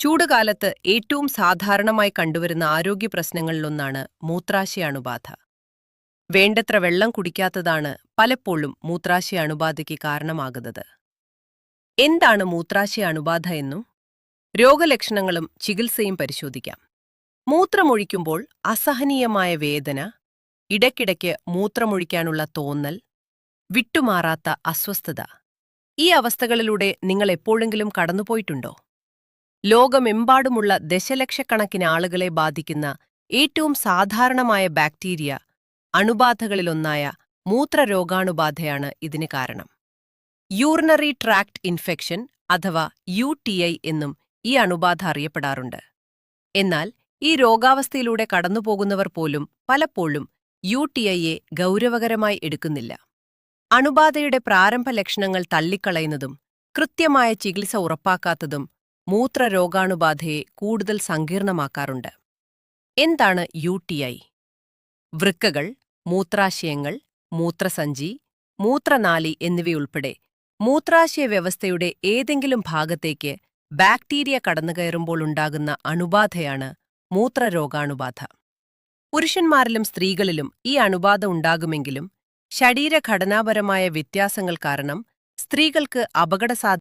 ചൂടുകാലത്ത് ഏറ്റവും സാധാരണമായി കണ്ടുവരുന്ന ആരോഗ്യ പ്രശ്നങ്ങളിലൊന്നാണ് മൂത്രാശയ അണുബാധ. വേണ്ടത്ര വെള്ളം കുടിക്കാത്തതാണ് പലപ്പോഴും മൂത്രാശയ അണുബാധയ്ക്ക് കാരണമാകുന്നത്. എന്താണ് മൂത്രാശയ അണുബാധ എന്നും രോഗലക്ഷണങ്ങളും ചികിത്സയും പരിശോധിക്കാം. മൂത്രമൊഴിക്കുമ്പോൾ അസഹനീയമായ വേദന, ഇടയ്ക്കിടയ്ക്ക് മൂത്രമൊഴിക്കാനുള്ള തോന്നൽ, വിട്ടുമാറാത്ത അസ്വസ്ഥത. ഈ അവസ്ഥകളിലൂടെ നിങ്ങൾ എപ്പോഴെങ്കിലും കടന്നുപോയിട്ടുണ്ടോ? ലോകമെമ്പാടുമുള്ള ദശലക്ഷക്കണക്കിന് ആളുകളെ ബാധിക്കുന്ന ഏറ്റവും സാധാരണമായ ബാക്ടീരിയ അണുബാധകളിലൊന്നായ മൂത്രരോഗാണുബാധയാണ് ഇതിന് കാരണം. യൂറിനറി ട്രാക്ട് ഇൻഫെക്ഷൻ അഥവാ UTI എന്നും ഈ അണുബാധ അറിയപ്പെടാറുണ്ട്. എന്നാൽ ഈ രോഗാവസ്ഥയിലൂടെ കടന്നുപോകുന്നവർ പോലും പലപ്പോഴും UTIയെ ഗൗരവകരമായി എടുക്കുന്നില്ല. അണുബാധയുടെ പ്രാരംഭ ലക്ഷണങ്ങൾ തള്ളിക്കളയുന്നതും കൃത്യമായ ചികിത്സ ഉറപ്പാക്കാത്തതും മൂത്രരോഗാണുബാധയെ കൂടുതൽ സങ്കീർണമാക്കാറുണ്ട്. എന്താണ് UTI? വൃക്കകൾ, മൂത്രാശയങ്ങൾ, മൂത്രസഞ്ചി, മൂത്രനാളി എന്നിവയുൾപ്പെടെ മൂത്രാശയ വ്യവസ്ഥയുടെ ഏതെങ്കിലും ഭാഗത്തേക്ക് ബാക്ടീരിയ കടന്നുകയറുമ്പോൾ ഉണ്ടാകുന്ന അണുബാധയാണ് മൂത്രരോഗാണുബാധ. പുരുഷന്മാരിലും സ്ത്രീകളിലും ഈ അണുബാധ ഉണ്ടാകുമെങ്കിലും ശരീരഘടനാപരമായ വ്യത്യാസങ്ങൾ കാരണം സ്ത്രീകൾക്ക് അപകടസാധ്യത